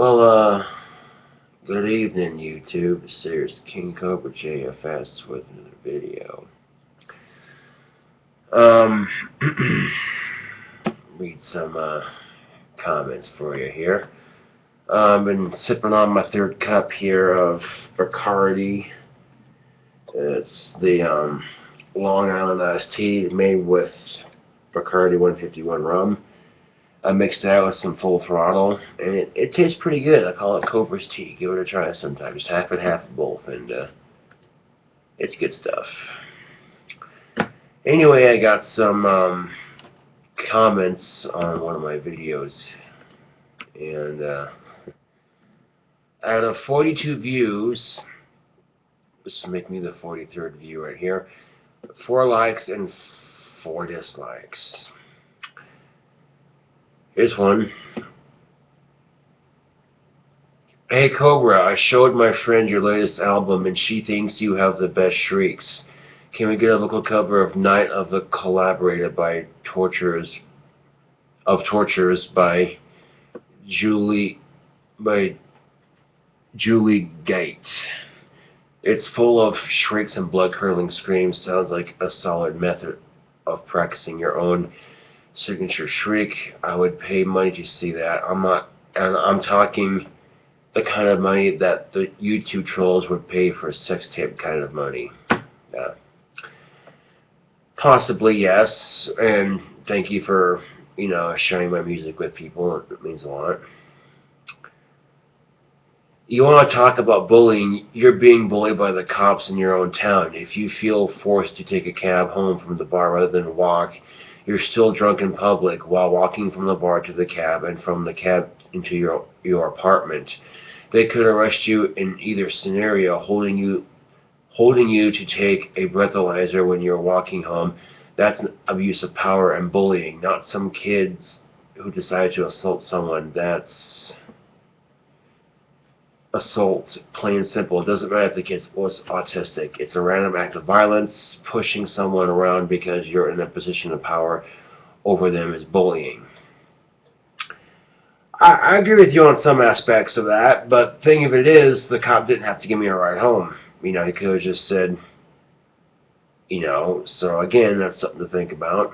Well, good evening, YouTube. Here's KingCobraJFS with another video. Um, read some comments for you here. I've been sipping on my third cup here of Bacardi. It's the Long Island iced tea made with Bacardi 151 rum. I mixed it out with some Full Throttle, and it tastes pretty good. I call it Cobra's tea. Give it a try sometime. Just half and half of both, and it's good stuff. Anyway, I got some comments on one of my videos, and out of 42 views, this will make me the 43rd view right here, 4 likes and 4 dislikes. Here's one. Hey Cobra, I showed my friend your latest album and she thinks you have the best shrieks. Can we get a local cover of Night of the Collaborator by Tortures by Julie Gate? It's full of shrieks and blood-curdling screams. Sounds like a solid method of practicing your own signature shriek. I would pay money to see that. I'm talking the kind of money that the YouTube trolls would pay for sex tape kind of money. Possibly, yes. And thank you for, sharing my music with people. It means a lot. You want to talk about bullying? You're being bullied by the cops in your own town. If you feel forced to take a cab home from the bar rather than walk, you're still drunk in public while walking from the bar to the cab and from the cab into your apartment. They could arrest you in either scenario, holding you to take a breathalyzer when you're walking home. That's an abuse of power and bullying, not some kids who decide to assault someone. That's assault, plain and simple. It doesn't matter if the kid was autistic. It's a random act of violence. Pushing someone around because you're in a position of power over them is bullying. I agree with you on some aspects of that, but the thing of it is, the cop didn't have to give me a ride home. He could have just said, so again, that's something to think about.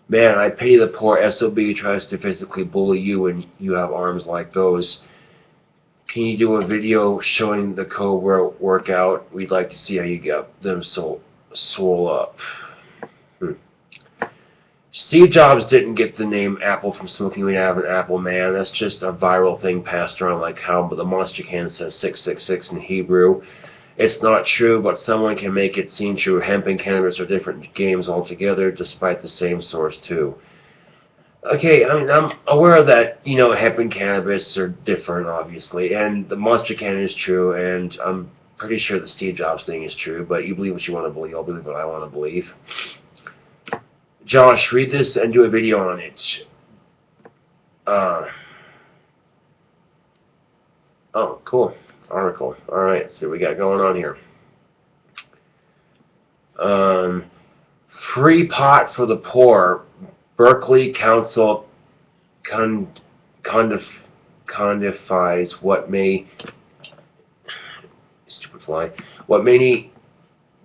Man, I pity the poor SOB who tries to physically bully you when you have arms like those. Can you do a video showing the Cobra workout? We'd like to see how you get them so swole up. Steve Jobs didn't get the name Apple from smoking weed out of an apple, man. That's just a viral thing passed around like how the monster can says 666 in Hebrew. It's not true, but someone can make it seem true. Hemp and cannabis are different games altogether, despite the same source, too. Okay, I'm aware of that, hemp and cannabis are different, obviously, and the monster can is true, and I'm pretty sure the Steve Jobs thing is true, but you believe what you want to believe. I'll believe what I want to believe. Josh, read this and do a video on it. Oh, cool. Article. Alright, so we got going on here. Free pot for the poor. Berkeley Council codifies what many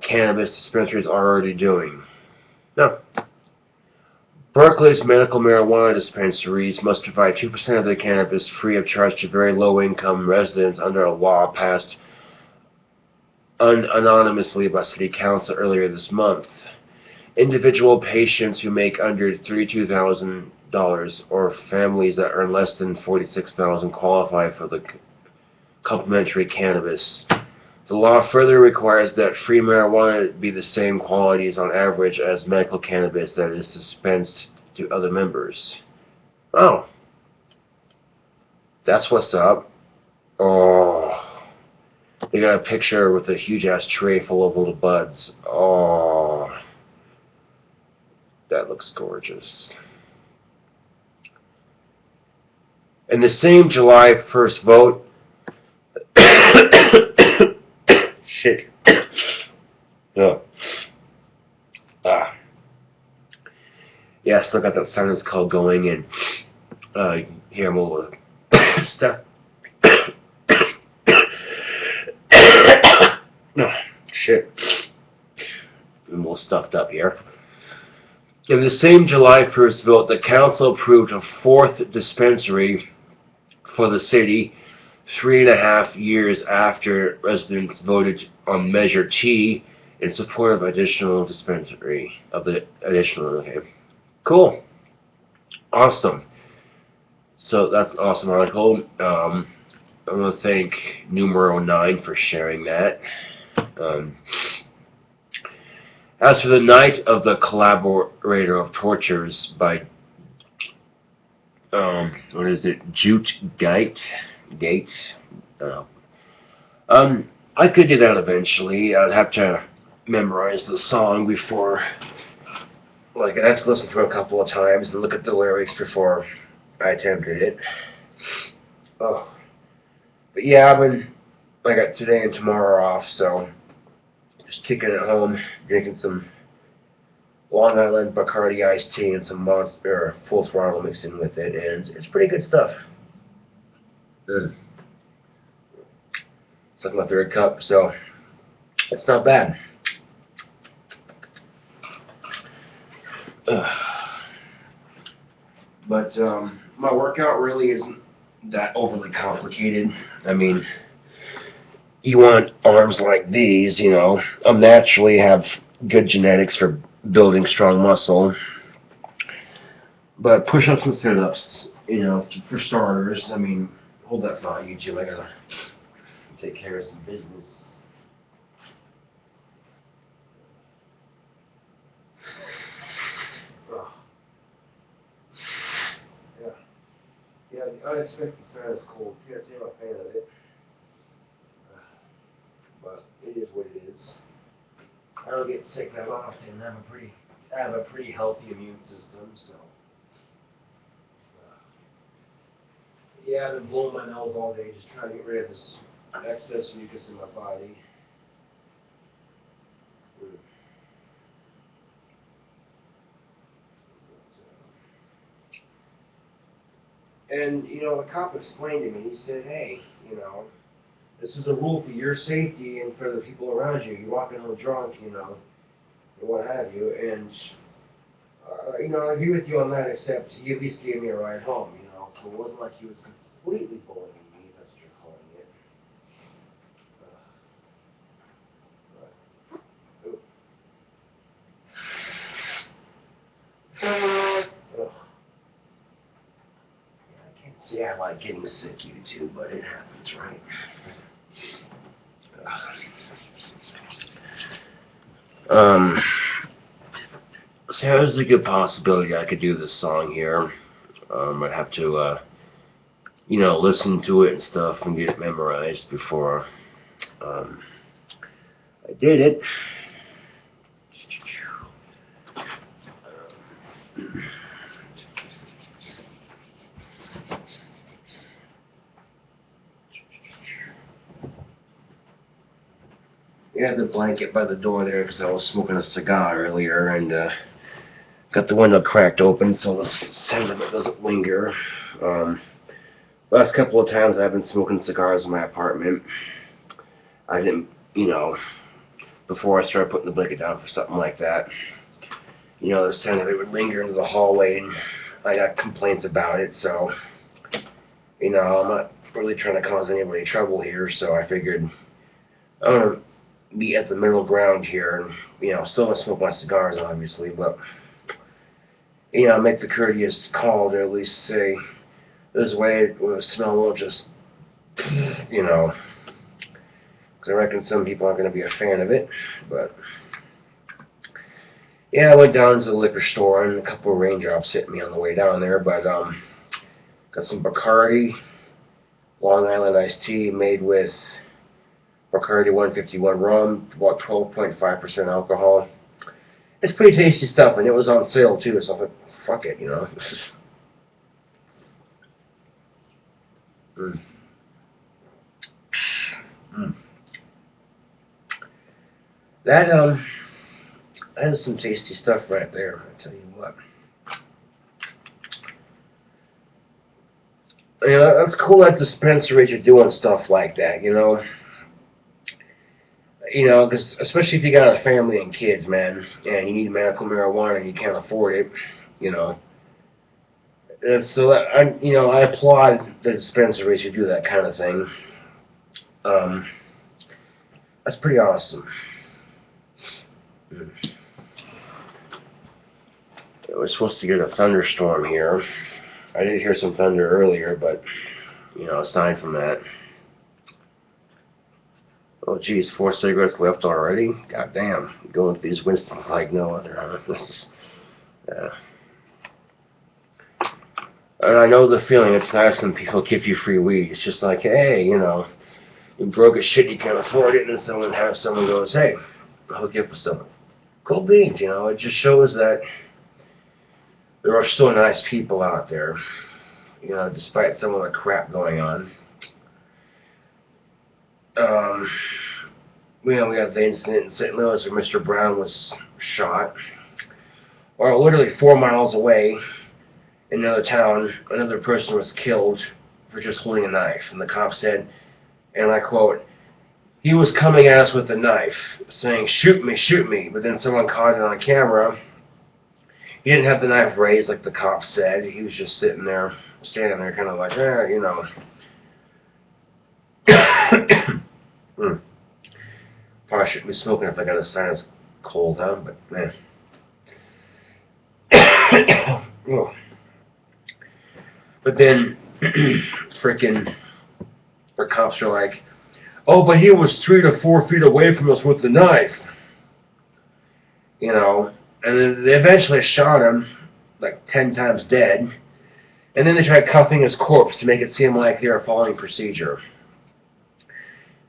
cannabis dispensaries are already doing. No. Berkeley's medical marijuana dispensaries must provide 2% of their cannabis free of charge to very low-income residents under a law passed anonymously by City Council earlier this month. Individual patients who make under $32,000 or families that earn less than $46,000 qualify for the complimentary cannabis. The law further requires that free marijuana be the same qualities on average as medical cannabis that is dispensed to other members. Oh. That's what's up. Oh. They got a picture with a huge-ass tray full of little buds. Oh. That looks gorgeous. In the same July 1st vote, shit. Oh. Yeah, I still got that sinus call going, and Here I'm a little stuff. No, shit. I'm a little stuffed up here. In the same July 1st vote, the council approved a fourth dispensary for the city 3.5 years after residents voted on Measure T in support of additional dispensary. Okay. Cool. Awesome. So that's an awesome article. I want to thank Numero 9 for sharing that. As for the Night of the Collaborator of Tortures by, what is it, Jute Gate? I could do that eventually. I'd have to memorize the song before, like, I'd have to listen to it a couple of times and look at the lyrics before I attempted it. Oh. But yeah, I got today and tomorrow off, so just kicking it home, drinking some Long Island Bacardi iced tea and some Monster Full Throttle mixed in with it, and it's pretty good stuff. It's like my third cup, so it's not bad. But my workout really isn't that overly complicated. I mean, you want arms like these, you know. I naturally have good genetics for building strong muscle. But push-ups and sit-ups, you know, for starters. I mean, hold that thought, YouTube. I gotta take care of some business. Oh. Yeah, the unexpected sound is cold. Can't say I'm a fan of it. But it is what it is. I don't get sick that often. I have a pretty healthy immune system, so. Yeah, I've been blowing my nose all day, just trying to get rid of this excess mucus in my body. And, you know, the cop explained to me, he said, hey, you know, this is a rule for your safety and for the people around you. You're walking home drunk, you know, and what have you. And, you know, I agree with you on that, except he at least gave me a ride home, you know. So it wasn't like he was completely bullying me, if that's what you're calling it. I can't say I like getting sick, YouTube, but it happens, right? So there's a good possibility I could do this song here. I'd have to, you know, listen to it and stuff and get it memorized before I did it. I had the blanket by the door there because I was smoking a cigar earlier and got the window cracked open so the scent of it doesn't linger. Last couple of times I've been smoking cigars in my apartment. I didn't, you know, before I started putting the blanket down for something like that, you know, the scent of it would linger into the hallway and I got complaints about it, so, you know, I'm not really trying to cause anybody trouble here, so I figured I'm going to be at the middle ground here and, you know, still smoke my cigars, obviously, but, you know, make the courteous call to at least say, this way it will smell will just, you know, because I reckon some people aren't going to be a fan of it, but, yeah, I went down to the liquor store and a couple of raindrops hit me on the way down there, but, got some Bacardi, Long Island iced tea made with Bacardi 151 rum, about 12.5% alcohol. It's pretty tasty stuff, and it was on sale too, so I thought, fuck it, you know. That is some tasty stuff right there, I tell you what. You know, that's cool that dispensaries are doing stuff like that, you know. You know, because especially if you got a family and kids, man, and you need medical marijuana and you can't afford it, you know. And so I applaud the dispensaries who do that kind of thing. Um, that's pretty awesome. We're supposed to get a thunderstorm here. I did hear some thunder earlier, but you know, aside from that. Oh geez, 4 cigarettes left already? God damn. Going with these Winstons like no other, huh? This is, yeah. And I know the feeling. It's nice when people give you free weed. It's just like, hey, you know, you broke as shit, you can't afford it, and then someone goes, hey, I'll hook you up with someone. Cool beans, you know. It just shows that there are still nice people out there, you know, despite some of the crap going on. You know, we had the incident in St. Louis where Mr. Brown was shot. Or literally 4 miles away in another town, another person was killed for just holding a knife. And the cop said, and I quote, he was coming at us with a knife, saying, shoot me, shoot me. But then someone caught it on camera. He didn't have the knife raised like the cop said. He was just sitting there, standing there, kind of like, you know. Probably shouldn't be smoking if I got a sinus cold, huh? But, man. But then, freaking, the cops are like, oh, but he was 3 to 4 feet away from us with the knife. You know, and then they eventually shot him, like 10 times dead. And then they tried cuffing his corpse to make it seem like they were following procedure.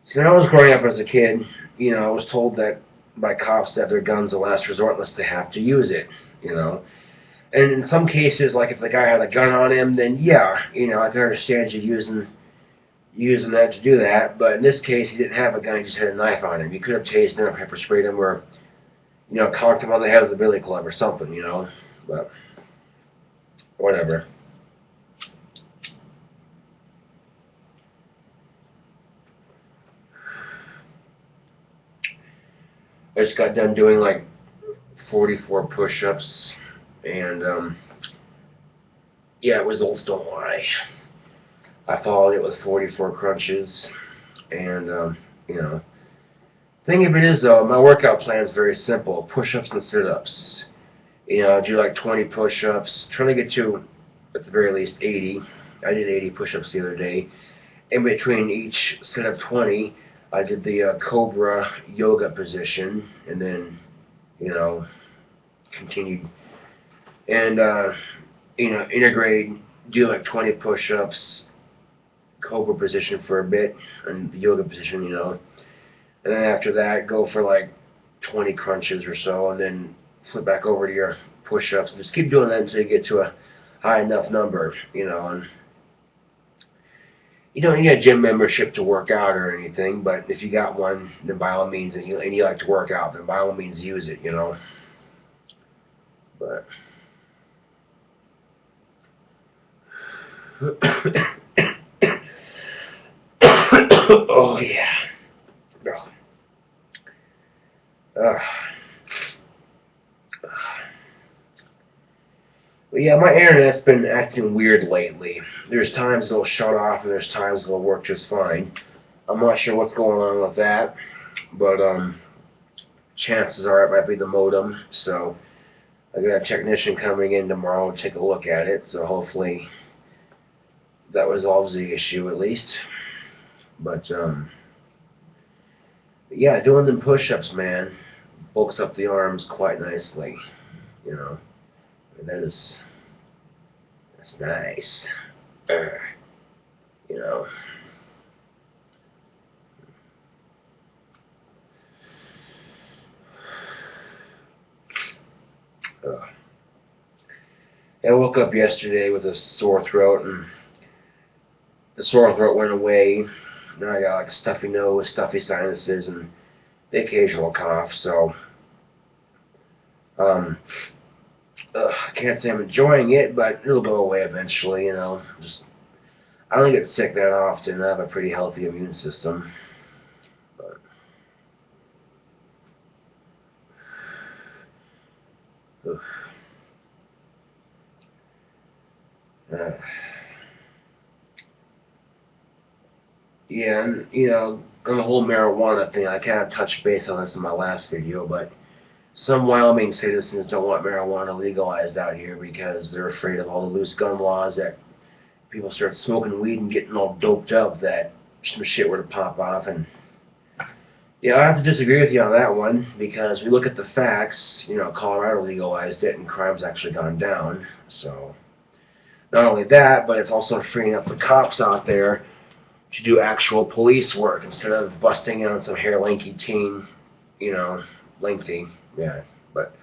So when I was growing up as a kid, you know, I was told that by cops that their gun's a last resort unless they have to use it, you know. And in some cases, like if the guy had a gun on him, then yeah, you know, I can understand you using that to do that. But in this case, he didn't have a gun; he just had a knife on him. You could have tased him or pepper sprayed him, or you know, conked him on the head with a billy club or something, you know. But whatever. I just got done doing like 44 push-ups, and yeah, results don't lie. I followed it with 44 crunches, and you know, thing of it is though, my workout plan is very simple: push-ups and sit-ups. You know, I do like 20 push-ups, trying to get to at the very least 80. I did 80 push-ups the other day. In between each set of 20, I did the Cobra yoga position, and then, you know, continued. And, you know, integrate, do like 20 push-ups, Cobra position for a bit, and the yoga position, you know. And then after that, go for like 20 crunches or so, and then flip back over to your push-ups. And just keep doing that until you get to a high enough number, you know. And you don't need a gym membership to work out or anything, but if you got one, then by all means, and you like to work out, then by all means use it, you know. But oh yeah. But yeah, my internet's been acting weird lately. There's times it'll shut off, and there's times it'll work just fine. I'm not sure what's going on with that, but chances are it might be the modem. So I got a technician coming in tomorrow to take a look at it. So hopefully that resolves the issue at least. But yeah, doing them push-ups, man, bulks up the arms quite nicely. You know, and that's nice. You know. I woke up yesterday with a sore throat, and the sore throat went away. Now I got like stuffy nose, stuffy sinuses, and the occasional cough. So, I can't say I'm enjoying it, but it'll go away eventually. You know, I don't get sick that often. I have a pretty healthy immune system. But uh, yeah, and on the whole marijuana thing, I kind of touched base on this in my last video, but some Wyoming citizens don't want marijuana legalized out here because they're afraid of all the loose gun laws that people start smoking weed and getting all doped up that some shit were to pop off. And yeah, I have to disagree with you on that one because we look at the facts. Colorado legalized it and crime's actually gone down. So not only that, but it's also freeing up the cops out there to do actual police work instead of busting on some hair lanky teen, lengthy, yeah, but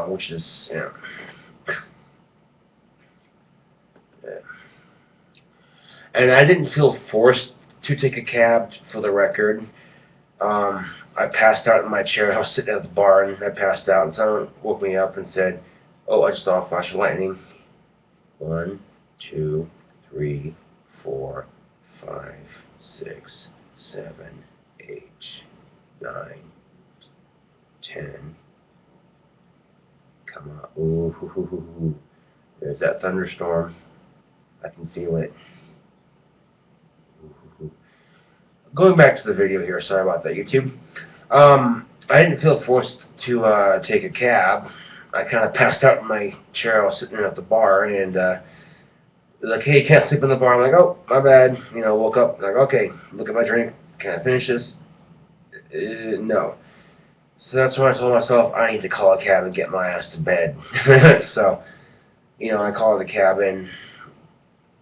which is yeah. And I didn't feel forced to take a cab, for the record. I passed out in my chair. I was sitting at the bar and I passed out, and someone woke me up and said, "Oh, I just saw a flash of lightning. 1, 2, 3, 4, 5, 6, 7, 8, 9, 10. Come on. Ooh, there's that thunderstorm. I can feel it. Ooh. Going back to the video here, sorry about that, YouTube. I didn't feel forced to take a cab. I kind of passed out in my chair. I was sitting at the bar, and like, "Hey, you can't sleep in the bar." I'm like, "Oh, my bad." Woke up. Like, okay, look at my drink. Can I finish this? No. So that's when I told myself I need to call a cab and get my ass to bed. So, I called the cab and,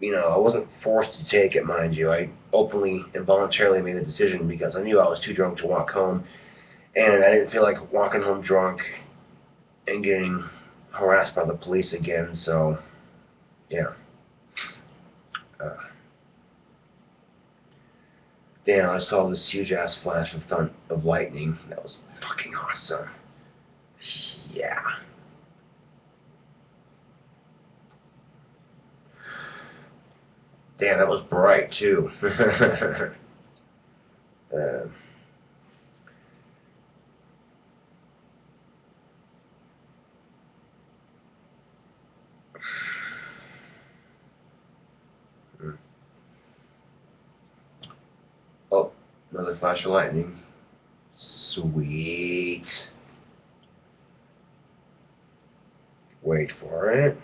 I wasn't forced to take it, mind you. I openly and voluntarily made the decision because I knew I was too drunk to walk home, and I didn't feel like walking home drunk and getting harassed by the police again. So, yeah. Damn, I saw this huge ass flash of lightning. That was fucking awesome. Yeah. Damn, that was bright too. uh, oh, another flash of lightning. Sweet. Wait for it.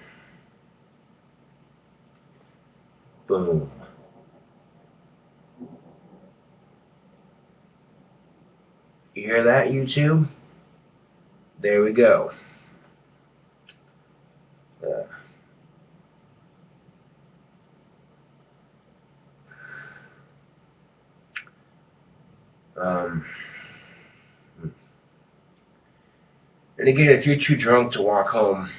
Boom. You hear that, YouTube? There we go. Uh, um, and again, if you're too drunk to walk home,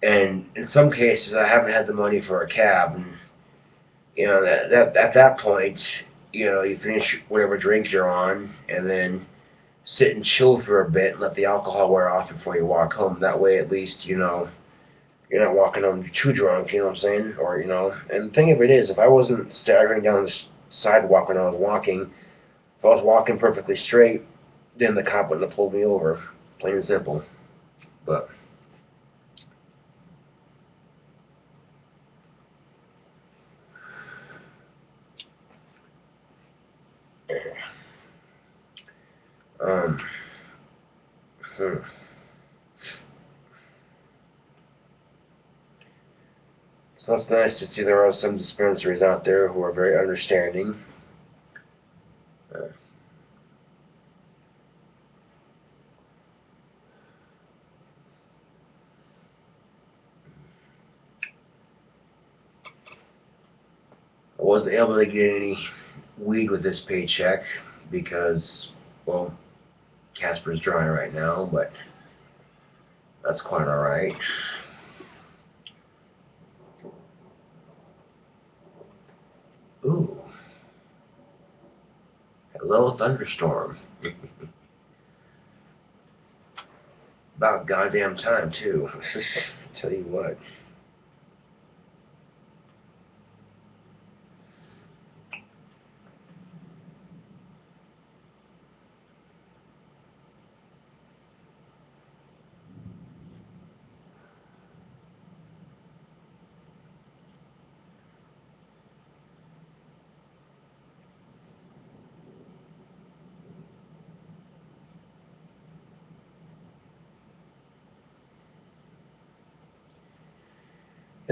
and in some cases I haven't had the money for a cab, and that at that point, you finish whatever drink you're on, and then sit and chill for a bit and let the alcohol wear off before you walk home. That way, at least, you're not walking home too drunk, you know what I'm saying? Or, and the thing of it is, if I wasn't staggering down the sidewalk when I was walking, if I was walking perfectly straight, then the cop wouldn't have pulled me over. Plain and simple. But um, hmm. So it's nice to see there are some dispensaries out there who are very understanding. I wasn't able to get any weed with this paycheck because, well, Casper's dry right now, but that's quite alright. Ooh. Hello, thunderstorm. About goddamn time, too. Tell you what.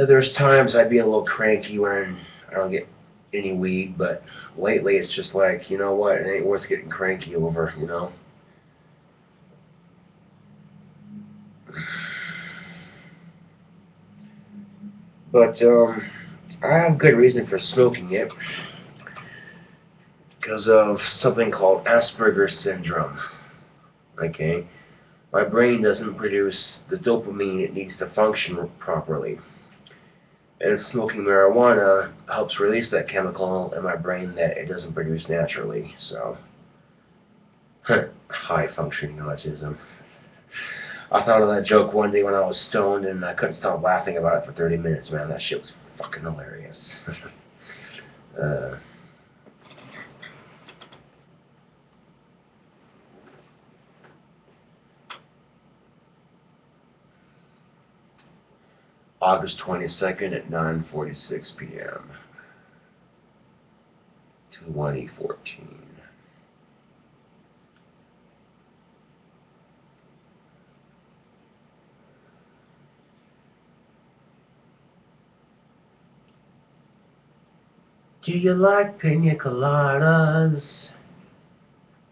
There's times I'd be a little cranky when I don't get any weed, but lately it's just like, you know what, it ain't worth getting cranky over, you know? But, I have good reason for smoking it because of something called Asperger's syndrome. Okay? My brain doesn't produce the dopamine it needs to function properly. And smoking marijuana helps release that chemical in my brain that it doesn't produce naturally. So, high functioning autism. I thought of that joke one day when I was stoned and I couldn't stop laughing about it for 30 minutes, man. That shit was fucking hilarious. August 22nd at 9:46 p.m. 2014. Do you like pina coladas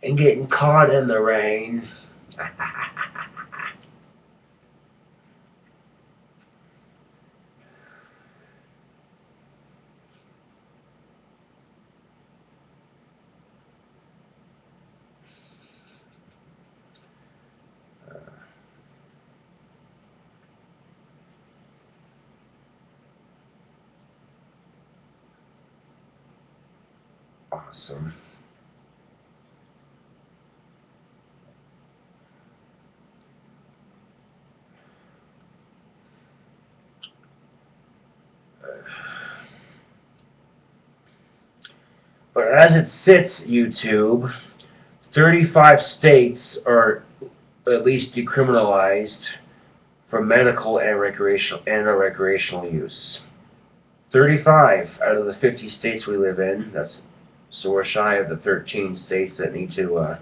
and getting caught in the rain? Awesome. But as it sits, YouTube, 35 states are at least decriminalized for medical and recreational use. 35 out of the 50 states we live in. So we're shy of the 13 states that need to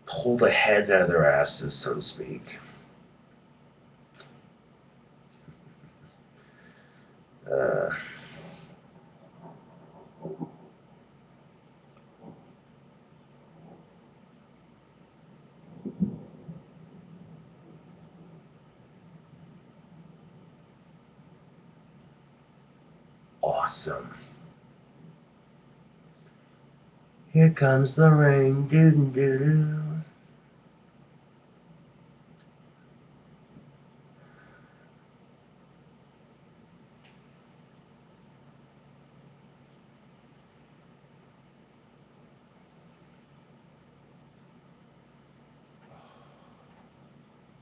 pull the heads out of their asses, so to speak. Awesome. Here comes the rain, doo-doo-doo-doo.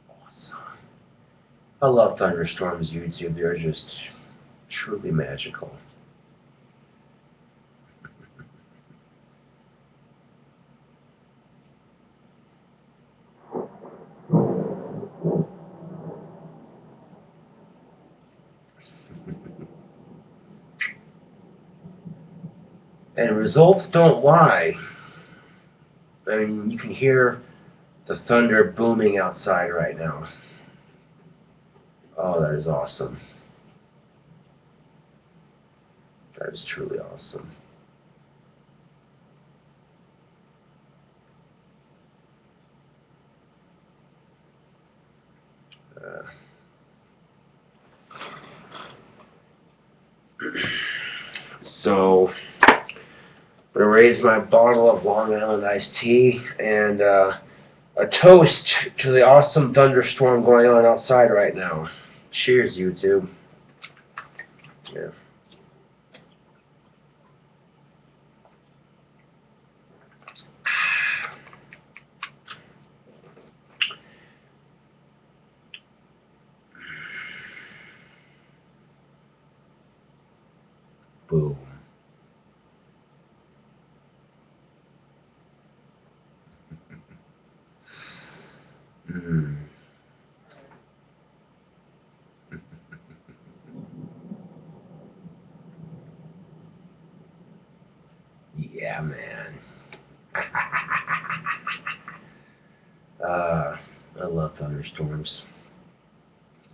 Awesome. I love thunderstorms, YouTube. They're just truly magical. And results don't lie. I mean, you can hear the thunder booming outside right now. Oh, that is awesome. That is truly awesome. So, I'm going to raise my bottle of Long Island iced tea and a toast to the awesome thunderstorm going on outside right now. Cheers, YouTube. Yeah. Boom. Mm. Yeah, man. I love thunderstorms.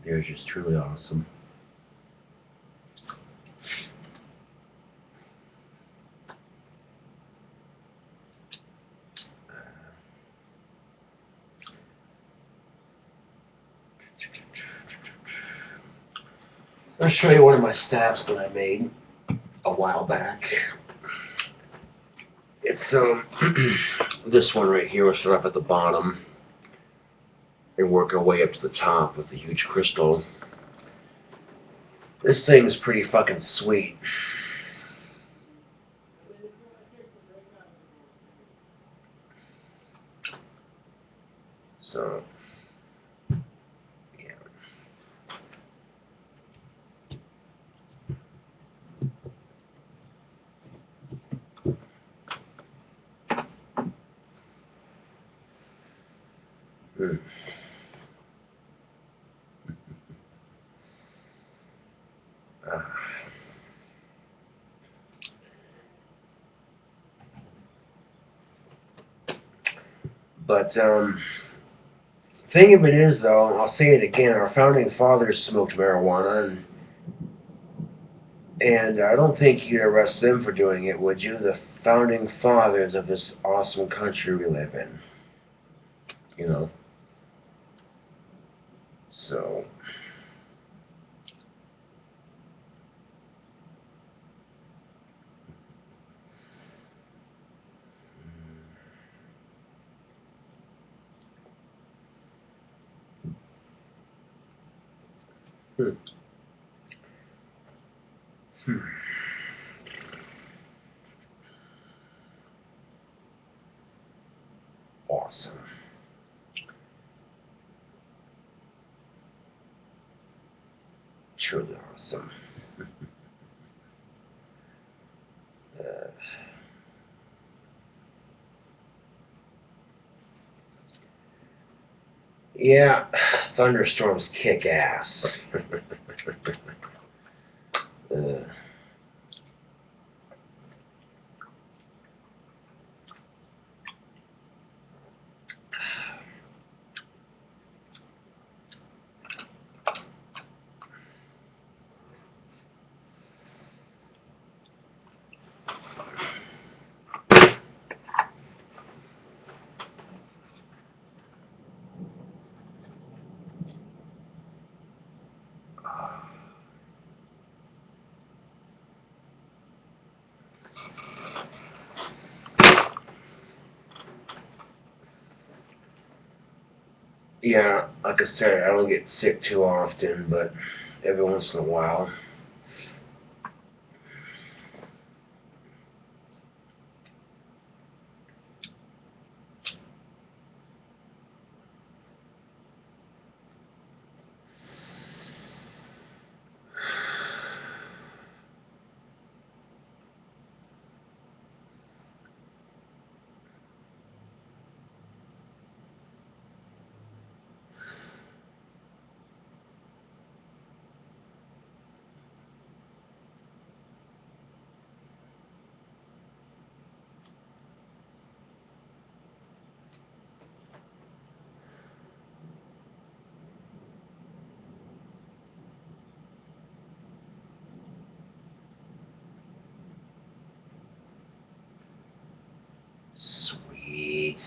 They're just truly awesome. I'll show you one of my staffs that I made a while back. It's this one right here. We'll start off at the bottom and work our way up to the top with the huge crystal. This thing's pretty fucking sweet. So, yeah. But, thing of it is, though, and I'll say it again, our founding fathers smoked marijuana, and I don't think you'd arrest them for doing it, would you? The founding fathers of this awesome country we live in. You know? So... Awesome. Truly awesome. Yeah, thunderstorms kick ass. Yeah, like I said, I don't get sick too often, but every once in a while. Sweet.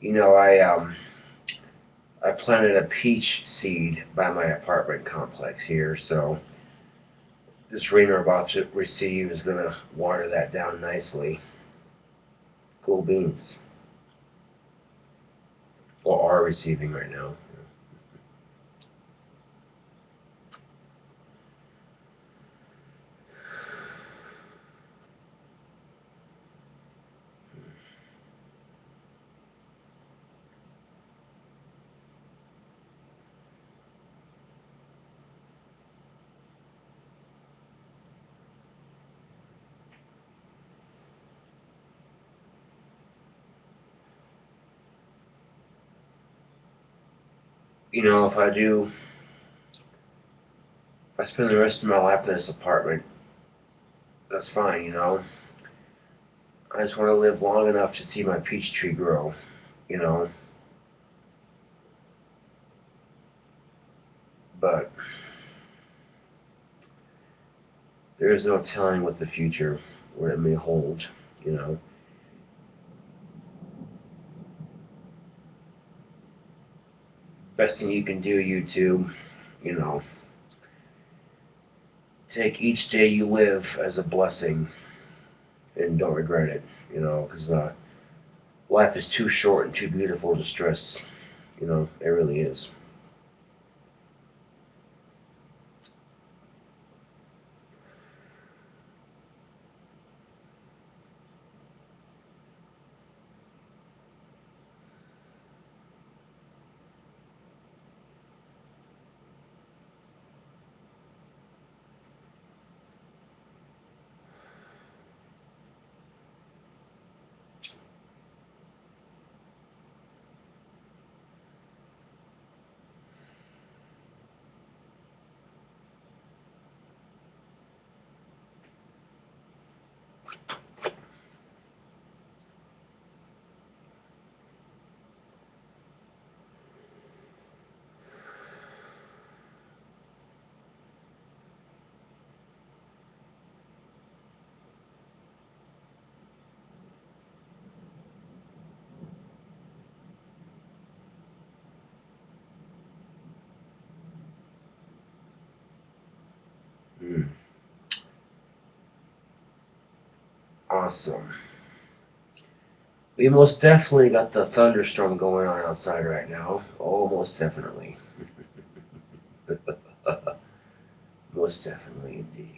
You know, I planted a peach seed by my apartment complex here, so this rain we're about to receive is going to water that down nicely. Cool beans. Or are receiving right now. You know, if I spend the rest of my life in this apartment, that's fine, you know. I just want to live long enough to see my peach tree grow, you know. But there is no telling what the future what it may hold, you know. Best thing you can do, YouTube, you know, take each day you live as a blessing and don't regret it, you know, because life is too short and too beautiful to stress, you know, it really is. Awesome. We most definitely got the thunderstorm going on outside right now. Oh, most definitely. Most definitely indeed.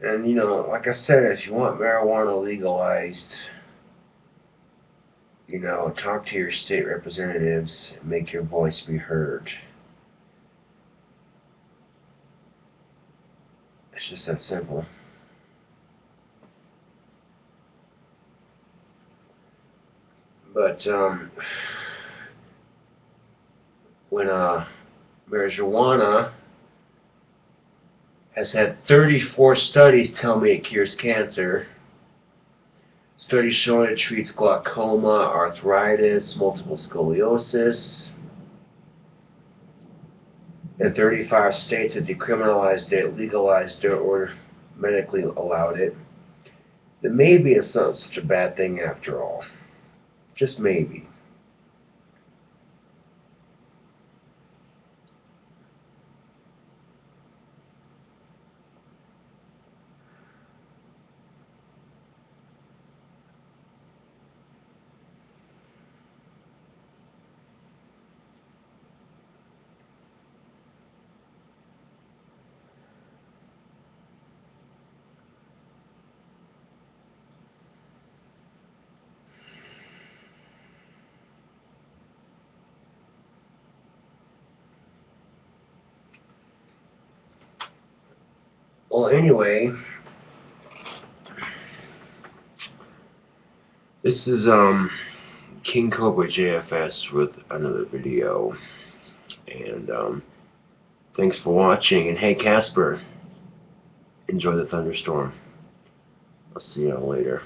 And, you know, like I said, if you want marijuana legalized, you know, talk to your state representatives and make your voice be heard. It's just that simple. But, when marijuana has had 34 studies tell me it cures cancer, studies showing it treats glaucoma, arthritis, multiple sclerosis, and 35 states have decriminalized it, legalized it, or medically allowed it, then maybe it's not such a bad thing after all. Just maybe. Well, anyway, this is KingCobraJFS with another video, and thanks for watching. And hey, Casper, enjoy the thunderstorm. I'll see you all later.